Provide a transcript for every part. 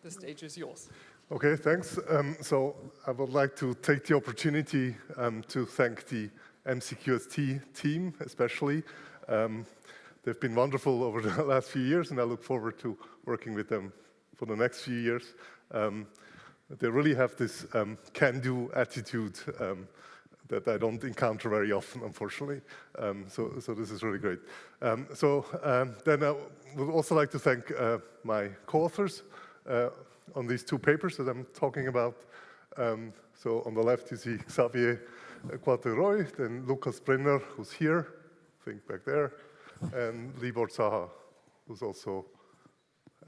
the stage is yours. Okay, thanks. So I would like to take the opportunity to thank the MCQST team, especially. They've been wonderful over the last few years, and I look forward to working with them for the next few years. They really have this can-do attitude that I don't encounter very often, unfortunately. So this is really great. Then I would also like to thank my co-authors on these two papers that I'm talking about. So on the left you see Xavier Quatreroy, then Lucas Brenner, who's here, I think back there, and Libor Zaha, who's also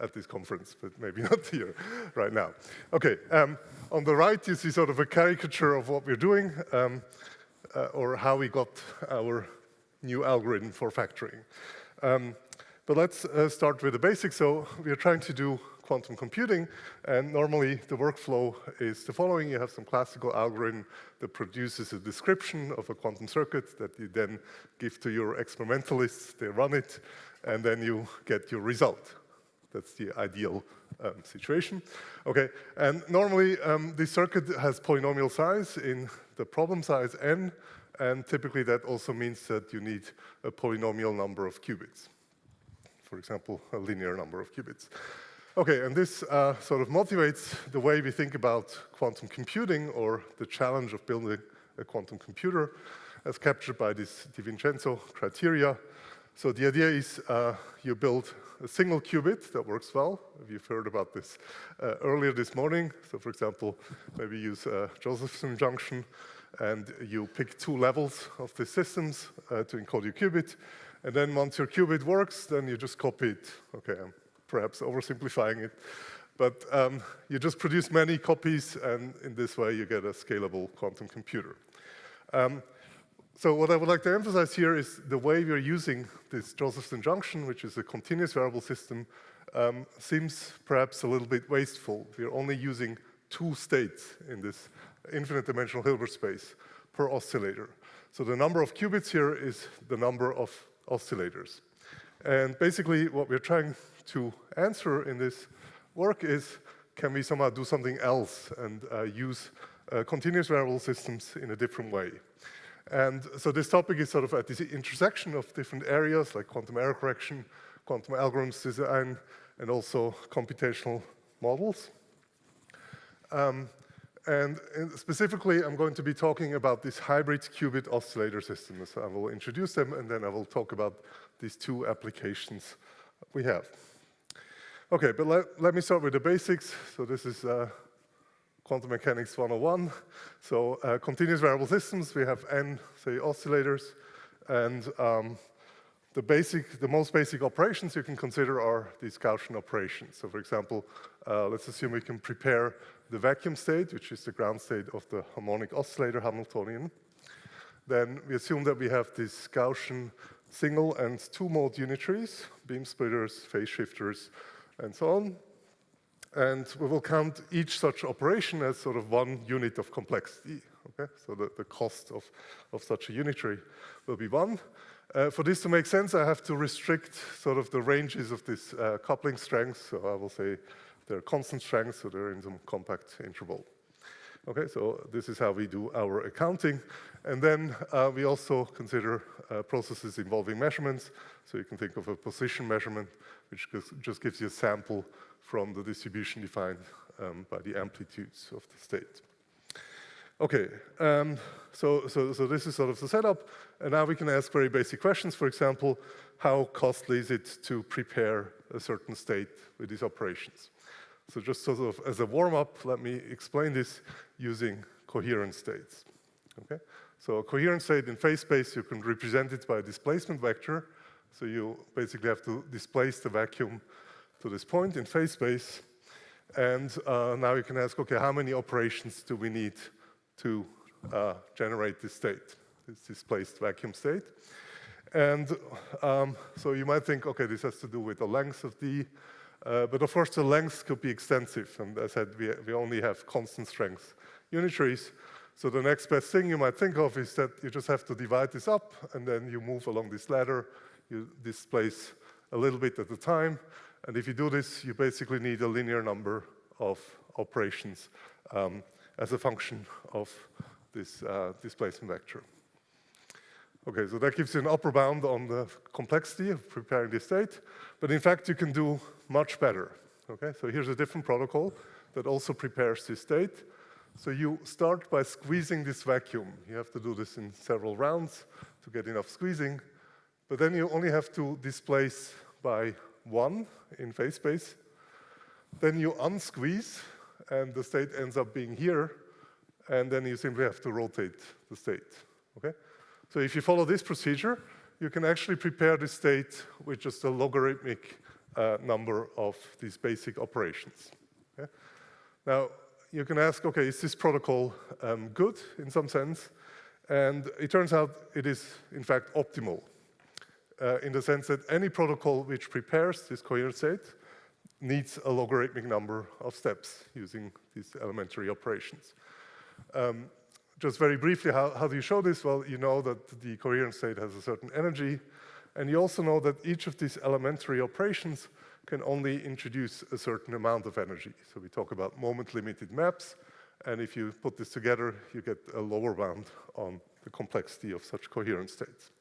at this conference, but maybe not here right now. Okay, on the right you see sort of a caricature of what we're doing, or how we got our new algorithm for factoring. But let's start with the basics. So we are trying to do quantum computing, and normally the workflow is the following. You have some classical algorithm that produces a description of a quantum circuit that you then give to your experimentalists, they run it, and then you get your result. That's the ideal situation. Okay, and normally this circuit has polynomial size in the problem size n, and typically that also means that you need a polynomial number of qubits. For example, a linear number of qubits. Okay, and this sort of motivates the way we think about quantum computing, or the challenge of building a quantum computer, as captured by this Di Vincenzo criteria. So the idea is you build a single qubit that works well. You've heard about this earlier this morning. So for example, maybe use a Josephson junction, and you pick two levels of the systems to encode your qubit. And then once your qubit works, then you just copy it. Okay, I'm perhaps oversimplifying it. But you just produce many copies, and in this way you get a scalable quantum computer. So what I would like to emphasize here is the way we are using this Josephson junction, which is a continuous variable system, seems perhaps a little bit wasteful. We are only using two states in this infinite dimensional Hilbert space per oscillator. So the number of qubits here is the number of oscillators. And basically what we're trying to answer in this work is, can we somehow do something else and use continuous variable systems in a different way? And so this topic is sort of at this intersection of different areas like quantum error correction, quantum algorithms design, and also computational models. And specifically, I'm going to be talking about this hybrid qubit oscillator system. So I will introduce them, and then I will talk about these two applications we have. Okay, but let me start with the basics. So this is Quantum Mechanics 101. So continuous variable systems, we have n, say, oscillators, and the most basic operations you can consider are these Gaussian operations. So for example, let's assume we can prepare the vacuum state, which is the ground state of the harmonic oscillator Hamiltonian. Then we assume that we have this Gaussian single and two-mode unitaries, beam splitters, phase shifters, and so on. And we will count each such operation as sort of one unit of complexity. Okay? So the cost of such a unitary will be 1. For this to make sense, I have to restrict sort of the ranges of this coupling strengths. So I will say they're constant strengths, so they're in some compact interval. Okay, so this is how we do our accounting. And then we also consider processes involving measurements. So you can think of a position measurement, which just gives you a sample from the distribution defined by the amplitudes of the state. Okay, so this is sort of the setup, and now we can ask very basic questions. For example, how costly is it to prepare a certain state with these operations? So just sort of as a warm-up, let me explain this using coherent states. Okay, so a coherent state in phase space, you can represent it by a displacement vector. So you basically have to displace the vacuum to this point in phase space. And now you can ask, okay, how many operations do we need to generate this state, this displaced vacuum state? And so you might think, okay, this has to do with the length of D, but of course the length could be extensive. And as I said, we only have constant strength unitaries. So the next best thing you might think of is that you just have to divide this up, and then you move along this ladder, you displace a little bit at a time. And if you do this, you basically need a linear number of operations as a function of this displacement vector. Okay, so that gives you an upper bound on the complexity of preparing the state, but in fact you can do much better. Okay, so here's a different protocol that also prepares this state. So you start by squeezing this vacuum. You have to do this in several rounds to get enough squeezing, but then you only have to displace by 1 in phase space. Then you unsqueeze, and the state ends up being here, and then you simply have to rotate the state. Okay? So if you follow this procedure, you can actually prepare the state with just a logarithmic number of these basic operations. Okay? Now, you can ask, okay, is this protocol good in some sense? And it turns out it is, in fact, optimal in the sense that any protocol which prepares this coherent state needs a logarithmic number of steps using these elementary operations. Just very briefly, how do you show this? Well, you know that the coherent state has a certain energy, and you also know that each of these elementary operations can only introduce a certain amount of energy. So we talk about moment-limited maps, and if you put this together, you get a lower bound on the complexity of such coherent states.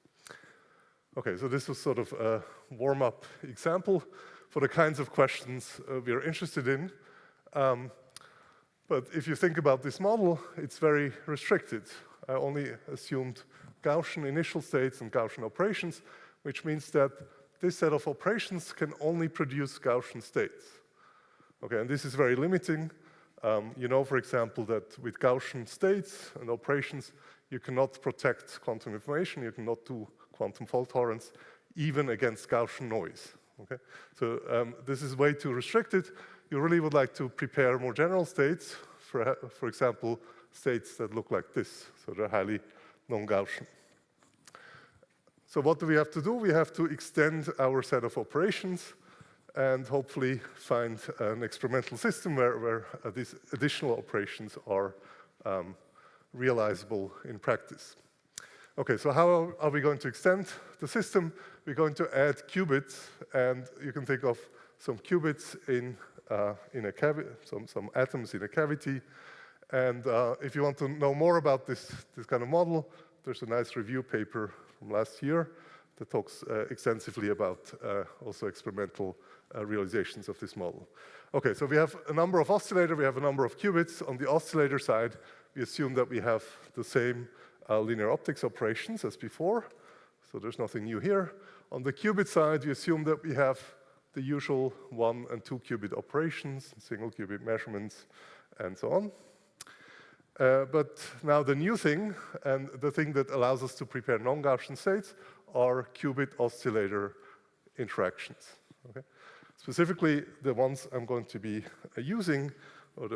Okay, so this was sort of a warm-up example for the kinds of questions we are interested in. But if you think about this model, it's very restricted. I only assumed Gaussian initial states and Gaussian operations, which means that this set of operations can only produce Gaussian states. Okay, and this is very limiting. You know, for example, that with Gaussian states and operations, you cannot protect quantum information, you cannot do quantum fault tolerance, even against Gaussian noise. Okay? So this is way too restricted. You really would like to prepare more general states, for example, states that look like this, so they're highly non-Gaussian. So what do we have to do? We have to extend our set of operations and hopefully find an experimental system where these additional operations are realizable in practice. Okay, so how are we going to extend the system? We're going to add qubits, and you can think of some qubits in a cavity, some atoms in a cavity. And if you want to know more about this kind of model, there's a nice review paper from last year that talks extensively about also experimental realizations of this model. Okay, so we have a number of oscillators, we have a number of qubits. On the oscillator side, we assume that we have the same linear optics operations as before, so there's nothing new here. On the qubit side, we assume that we have the usual 1 and 2 qubit operations, single qubit measurements, and so on. But now the new thing, and the thing that allows us to prepare non-Gaussian states, are qubit-oscillator interactions. Okay? Specifically, the ones I'm going to be using, or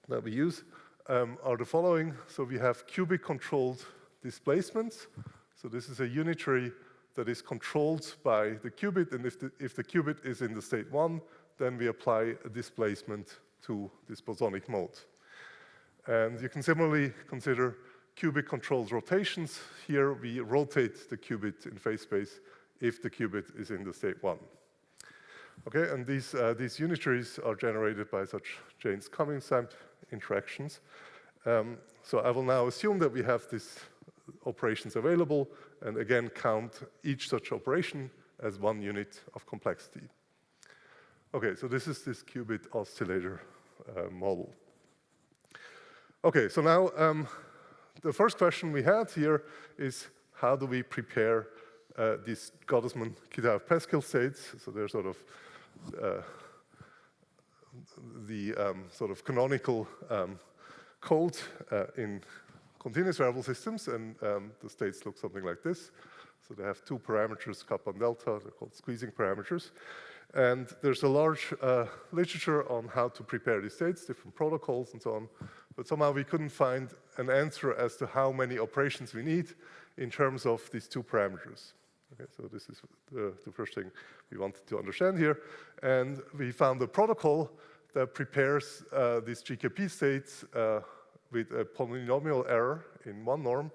that we use, are the following. So we have qubit-controlled displacements. So this is a unitary that is controlled by the qubit, and if the qubit is in the state 1, then we apply a displacement to this bosonic mode. And you can similarly consider qubit-controlled rotations. Here we rotate the qubit in phase space if the qubit is in the state 1. Okay, and these unitaries are generated by such Jaynes-Cummings interactions. So I will now assume that we have these operations available, and again count each such operation as 1 unit of complexity. Okay, so this is this qubit-oscillator model. Okay, so now the first question we had here is how do we prepare these Gottesman-Kitaev-Pascal states? So they're sort of the sort of canonical code in continuous variable systems, and the states look something like this. So they have 2 parameters, kappa and delta, they're called squeezing parameters. And there's a large literature on how to prepare these states, different protocols and so on. But somehow we couldn't find an answer as to how many operations we need in terms of these 2 parameters. Okay, so this is the first thing we wanted to understand here. And we found a protocol that prepares these GKP states with a polynomial error in 1 norm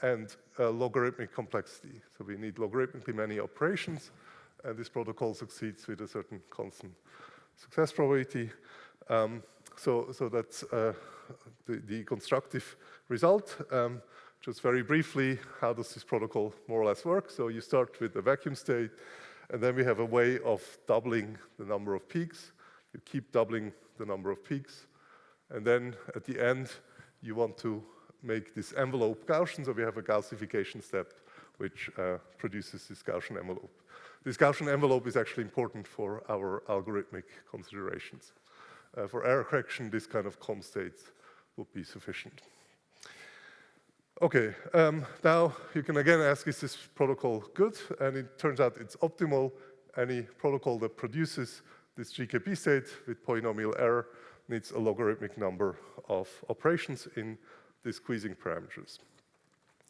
and a logarithmic complexity. So we need logarithmically many operations, and this protocol succeeds with a certain constant success probability. So that's the constructive result. Just very briefly, how does this protocol more or less work? So you start with a vacuum state, and then we have a way of doubling the number of peaks. You keep doubling the number of peaks. And then at the end, you want to make this envelope Gaussian, so we have a Gaussification step which produces this Gaussian envelope. This Gaussian envelope is actually important for our algorithmic considerations. For error correction, this kind of COM states would be sufficient. Okay, now you can again ask, is this protocol good? And it turns out it's optimal. Any protocol that produces this GKP state with polynomial error needs a logarithmic number of operations in the squeezing parameters.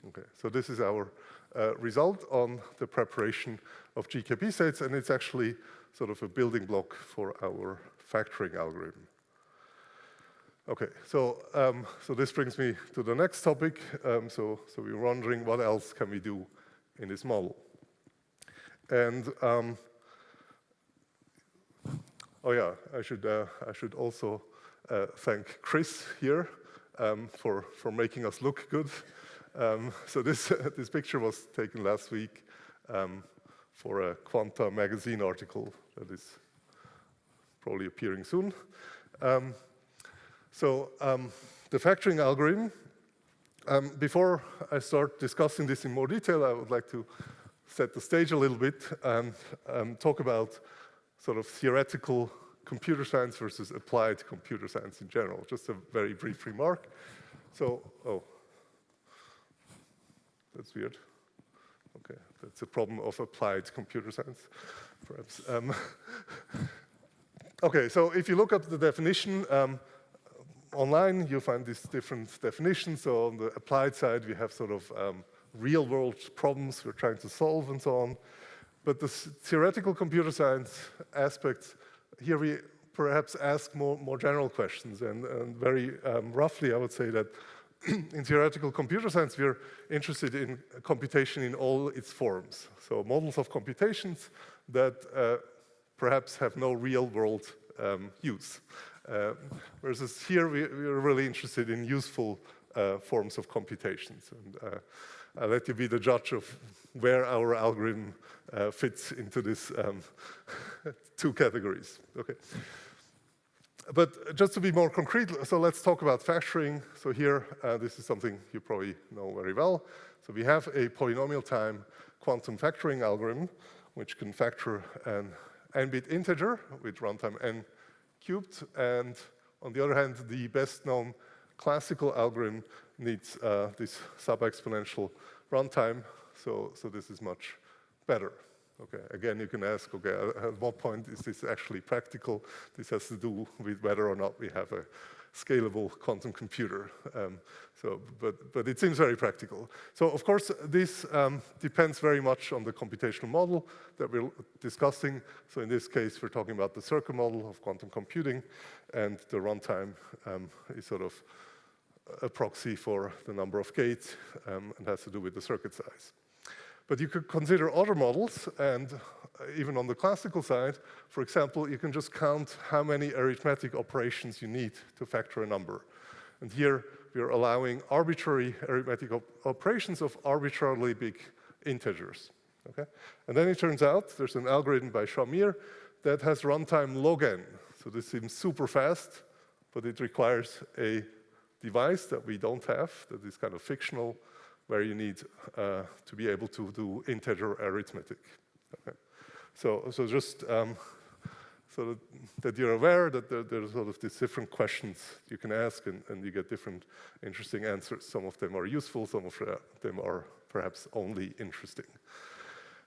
Okay, so this is our result on the preparation of GKP states, and it's actually sort of a building block for our factoring algorithm. Okay, so this brings me to the next topic. So we're wondering what else can we do in this model. And oh yeah, I should also thank Chris here for making us look good. So this picture was taken last week for a Quanta magazine article that is probably appearing soon. The factoring algorithm, before I start discussing this in more detail, I would like to set the stage a little bit and talk about sort of theoretical computer science versus applied computer science in general. Just a very brief remark. So, oh, that's weird. Okay, that's a problem of applied computer science, perhaps. Okay, so if you look at the definition, online, you'll find these different definitions. So on the applied side, we have sort of real-world problems we're trying to solve and so on. But the theoretical computer science aspects, here we perhaps ask more general questions. And very roughly, I would say that in theoretical computer science, we're interested in computation in all its forms. So models of computations that perhaps have no real-world use. Versus here, we're really interested in useful forms of computations. And I'll let you be the judge of where our algorithm fits into this two categories. Okay. But just to be more concrete, so let's talk about factoring. So here, this is something you probably know very well. So we have a polynomial-time quantum factoring algorithm, which can factor an n-bit integer with runtime n cubed. And on the other hand, the best-known classical algorithm needs this sub-exponential runtime. So this is much better. Okay, again, you can ask, okay, at what point is this actually practical? This has to do with whether or not we have a scalable quantum computer. But it seems very practical. So of course, this depends very much on the computational model that we're discussing. So in this case, we're talking about the circle model of quantum computing, and the runtime is sort of a proxy for the number of gates and has to do with the circuit size. But you could consider other models, and even on the classical side, for example, you can just count how many arithmetic operations you need to factor a number. And here, we're allowing arbitrary arithmetic operations of arbitrarily big integers. Okay? And then it turns out there's an algorithm by Shamir that has runtime log n. So this seems super fast, but it requires a device that we don't have, that is kind of fictional, where you need to be able to do integer arithmetic. Okay. So just so that you're aware that there's sort of these different questions you can ask, and you get different interesting answers. Some of them are useful, some of them are perhaps only interesting.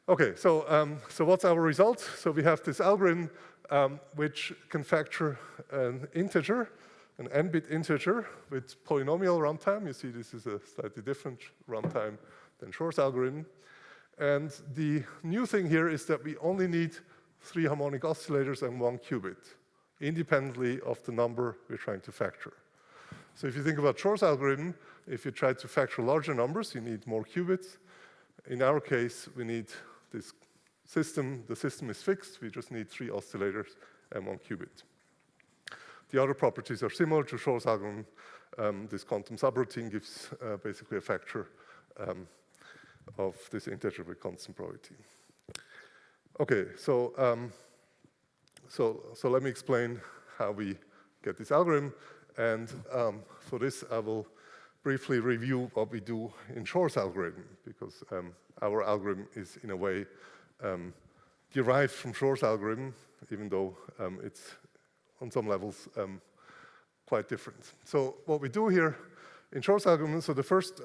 Okay, so what's our result? So we have this algorithm which can factor an integer, an n-bit integer with polynomial runtime. You see this is a slightly different runtime than Shor's algorithm. And the new thing here is that we only need 3 harmonic oscillators and 1 qubit, independently of the number we're trying to factor. So if you think about Shor's algorithm, if you try to factor larger numbers, you need more qubits. In our case, we need this system. The system is fixed. We just need 3 oscillators and 1 qubit. The other properties are similar to Shor's algorithm. This quantum subroutine gives basically a factor of this integer with constant probability. Okay, so let me explain how we get this algorithm. And for this, I will briefly review what we do in Shor's algorithm, because our algorithm is, in a way, derived from Shor's algorithm, even though it's, on some levels, quite different. So what we do here in Shor's algorithm, so the first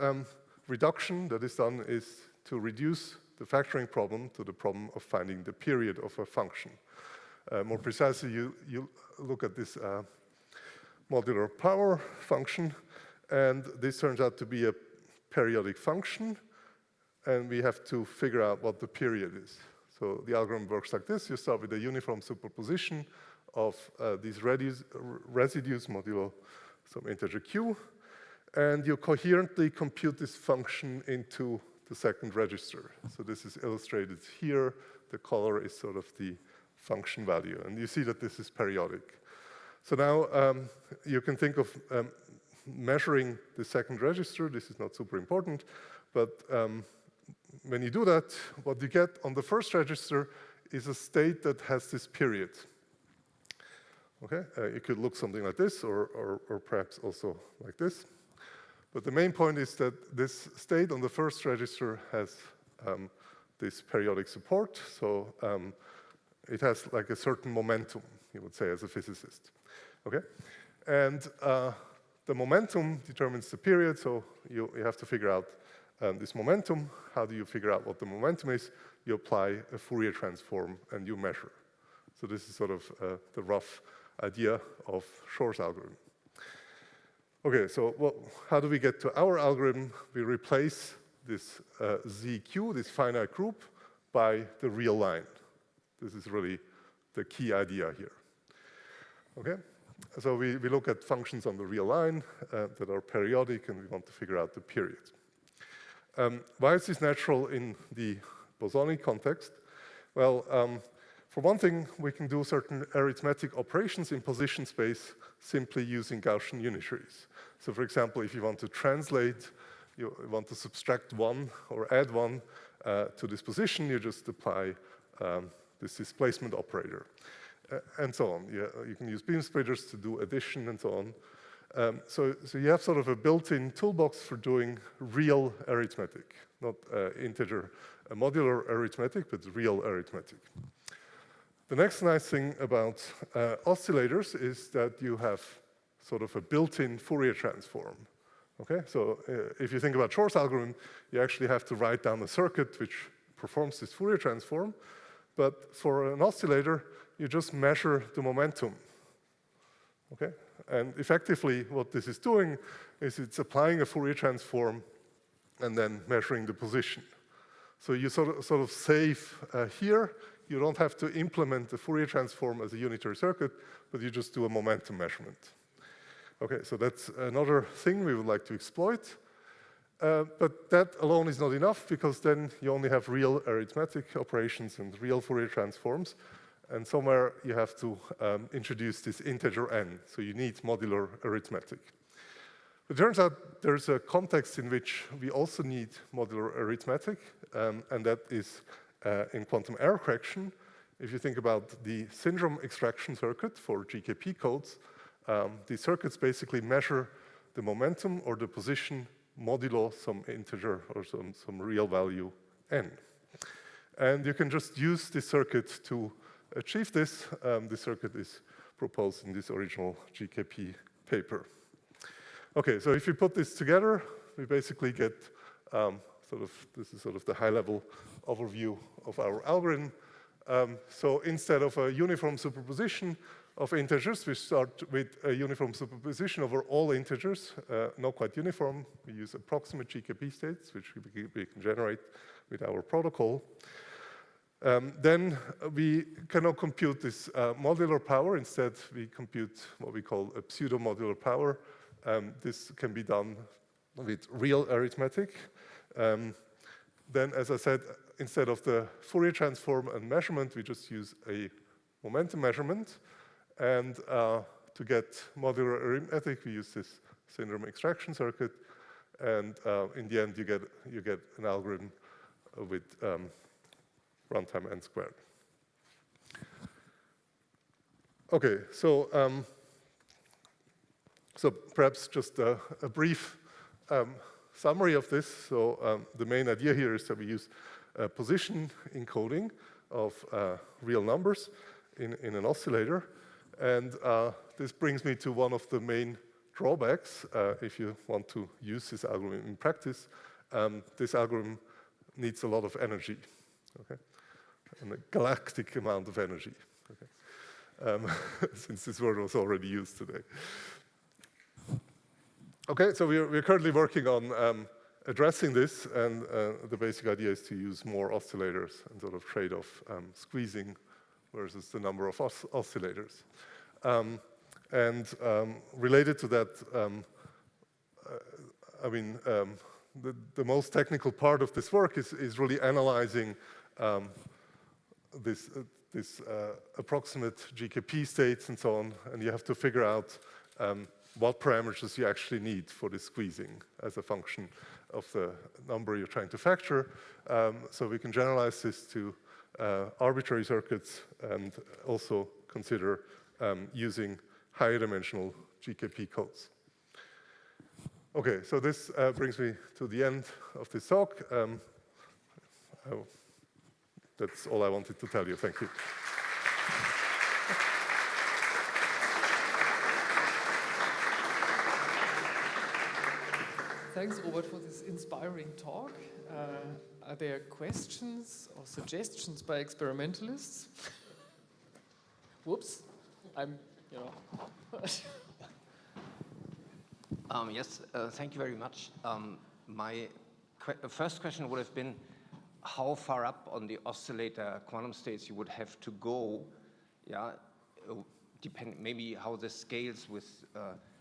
reduction that is done is to reduce the factoring problem to the problem of finding the period of a function. More precisely, you look at this modular power function, and this turns out to be a periodic function, and we have to figure out what the period is. So the algorithm works like this. You start with a uniform superposition of these residues modulo some integer q, and you coherently compute this function into the second register. So this is illustrated here. The color is sort of the function value, and you see that this is periodic. So now you can think of measuring the second register. This is not super important, but when you do that, what you get on the first register is a state that has this period. Okay, it could look something like this, or perhaps also like this. But the main point is that this state on the first register has this periodic support, so it has like a certain momentum, you would say, as a physicist. Okay, and the momentum determines the period, so you have to figure out this momentum. How do you figure out what the momentum is? You apply a Fourier transform and you measure. So this is sort of the rough idea of Shor's algorithm. Okay, so how do we get to our algorithm? We replace this ZQ, this finite group, by the real line. This is really the key idea here. Okay, so we look at functions on the real line that are periodic, and we want to figure out the period. Why is this natural in the bosonic context? Well, for one thing, we can do certain arithmetic operations in position space simply using Gaussian unitaries. So for example, if you want to translate, you want to subtract one or add one to this position, you just apply this displacement operator, and so on. You can use beam splitters to do addition and so on. So you have sort of a built-in toolbox for doing real arithmetic, not integer modular arithmetic, but real arithmetic. The next nice thing about oscillators is that you have sort of a built-in Fourier transform. Okay, so if you think about Shor's algorithm, you actually have to write down a circuit which performs this Fourier transform. But for an oscillator, you just measure the momentum. Okay, and effectively, what this is doing is it's applying a Fourier transform and then measuring the position. So you sort of save here. You don't have to implement the Fourier transform as a unitary circuit, but you just do a momentum measurement. Okay, so that's another thing we would like to exploit. But that alone is not enough, because then you only have real arithmetic operations and real Fourier transforms. And somewhere you have to introduce this integer n. So you need modular arithmetic. It turns out there's a context in which we also need modular arithmetic, and that is in quantum error correction. If you think about the syndrome extraction circuit for GKP codes, these circuits basically measure the momentum or the position modulo some integer or some real value n. And you can just use this circuit to achieve this. This circuit is proposed in this original GKP paper. Okay, so if you put this together, we basically get this is sort of the high-level overview of our algorithm. So instead of a uniform superposition of integers, we start with a uniform superposition over all integers, not quite uniform. We use approximate GKP states, which we can generate with our protocol. Then we cannot compute this modular power. Instead, we compute what we call a pseudo-modular power. This can be done with real arithmetic. Then, as I said, instead of the Fourier transform and measurement, we just use a momentum measurement. And to get modular arithmetic, we use this syndrome extraction circuit, and in the end, you get an algorithm with runtime n squared. Okay, so perhaps just a brief summary of this. So the main idea here is that we use position encoding of real numbers in an oscillator. And this brings me to one of the main drawbacks if you want to use this algorithm in practice. This algorithm needs a lot of energy, okay? And a galactic amount of energy, okay? Since this word was already used today. Okay, so we're currently working on addressing this, and the basic idea is to use more oscillators and sort of trade off squeezing versus the number of oscillators. Related to that, I mean, the most technical part of this work is really analyzing this approximate GKP states and so on, and you have to figure out what parameters you actually need for the squeezing as a function of the number you're trying to factor. So we can generalize this to arbitrary circuits and also consider using higher dimensional GKP codes. Okay, so this brings me to the end of this talk. That's all I wanted to tell you. Thank you. Thanks, Robert, for this inspiring talk. Are there questions or suggestions by experimentalists? Whoops, I'm, you know. Yes, thank you very much. My first question would have been how far up on the oscillator quantum states you would have to go, yeah, maybe how this scales with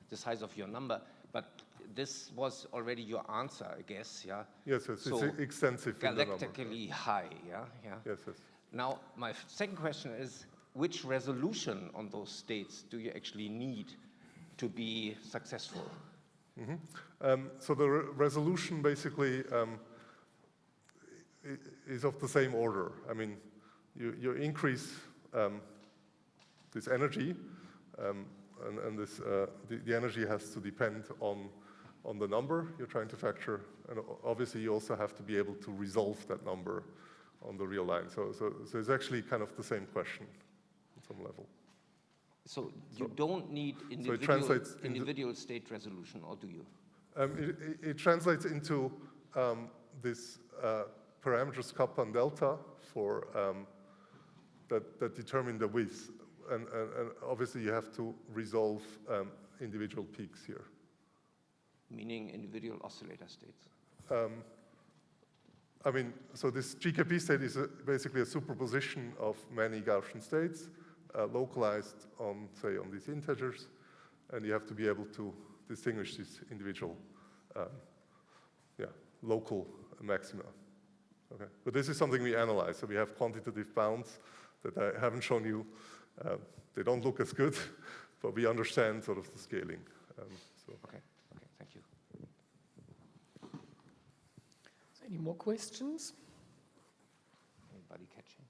the size of your number, but this was already your answer, I guess, yeah? Yes, yes, so it's extensive. Galactically high, yeah? Yeah. Yes, yes. Now, my second question is, which resolution on those states do you actually need to be successful? Mm-hmm. So the resolution basically is of the same order. I mean, you increase this energy, and this, the energy has to depend on the number you're trying to factor, and obviously you also have to be able to resolve that number on the real line. So it's actually kind of the same question at some level. So you don't need individual state resolution, or do you? It translates into this parameters kappa and delta for that determine the width, and obviously you have to resolve individual peaks here. Meaning individual oscillator states. I mean, so this GKP state is basically a superposition of many Gaussian states localized on, say, on these integers, and you have to be able to distinguish these individual, local maxima. Okay, but this is something we analyze. So we have quantitative bounds that I haven't shown you. They don't look as good, but we understand sort of the scaling. Okay, thank you. So any more questions? Anybody catching?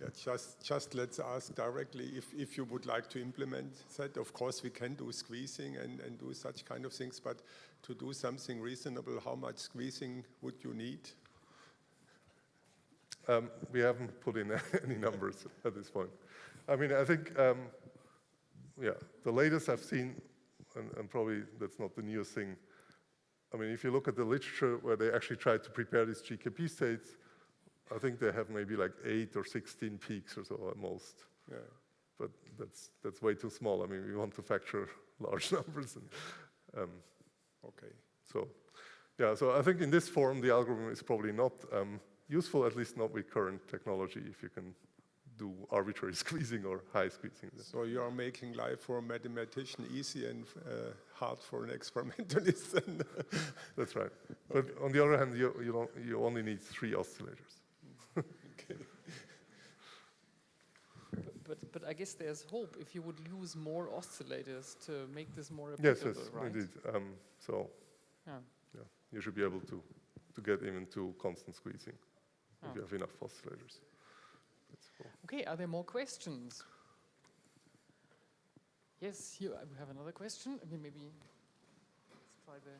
Yeah, just let's ask directly if you would like to implement that. Of course, we can do squeezing and do such kind of things, but to do something reasonable, how much squeezing would you need? We haven't put in any numbers at this point. I mean, I think, the latest I've seen, and probably that's not the newest thing. I mean, if you look at the literature where they actually tried to prepare these GKP states, I think they have maybe like 8 or 16 peaks or so at most. Yeah. But that's way too small. I mean, we want to factor large numbers. And, okay. So I think in this form, the algorithm is probably not useful, at least not with current technology, if you can do arbitrary squeezing or high squeezing. So you are making life for a mathematician easy and hard for an experimentalist. That's right. But on the other hand, you only need 3 oscillators. Okay. but I guess there's hope if you would use more oscillators to make this more Yes, applicable, yes, right? indeed. So Yeah. yeah, you should be able to get even to constant squeezing Oh. if you have enough oscillators. That's cool. Okay, are there more questions? Yes, here we have another question. I mean, maybe let's try the.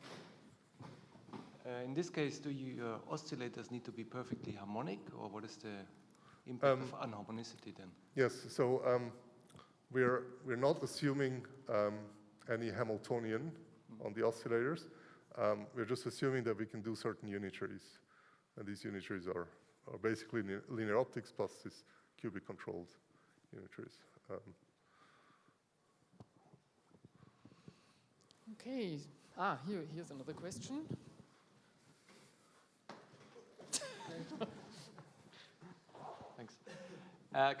In this case, do your oscillators need to be perfectly harmonic, or what is the impact of unharmonicity then? Yes, so we're not assuming any Hamiltonian on the oscillators. We're just assuming that we can do certain unitaries, and these unitaries are basically linear optics plus this qubit-controlled unitaries. Okay. Here's another question. Thanks.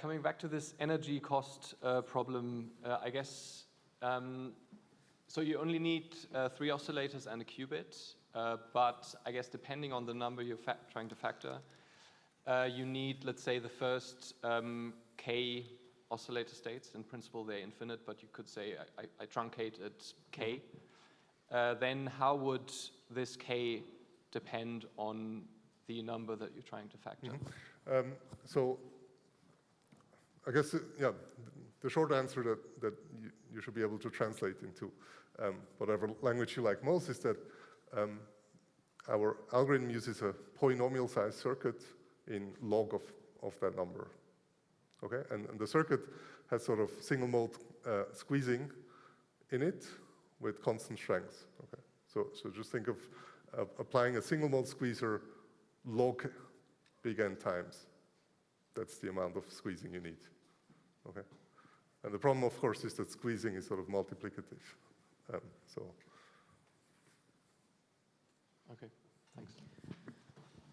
Coming back to this energy cost problem, I guess, so you only need 3 oscillators and a qubit, but I guess depending on the number you're trying to factor, you need, let's say, the first k oscillator states. In principle, they're infinite, but you could say I truncate at k. Then how would this k depend on the number that you're trying to factor? So I guess, yeah, the short answer that you should be able to translate into whatever language you like most is that our algorithm uses a polynomial-sized circuit in log of that number. Okay, and the circuit has sort of single-mode squeezing in it with constant strength. Okay, so just think of applying a single-mode squeezer log big N times. That's the amount of squeezing you need. Okay, and the problem, of course, is that squeezing is sort of multiplicative. Okay, thanks.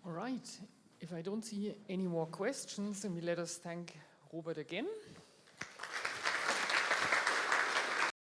All right. If I don't see any more questions, then let us thank Robert again.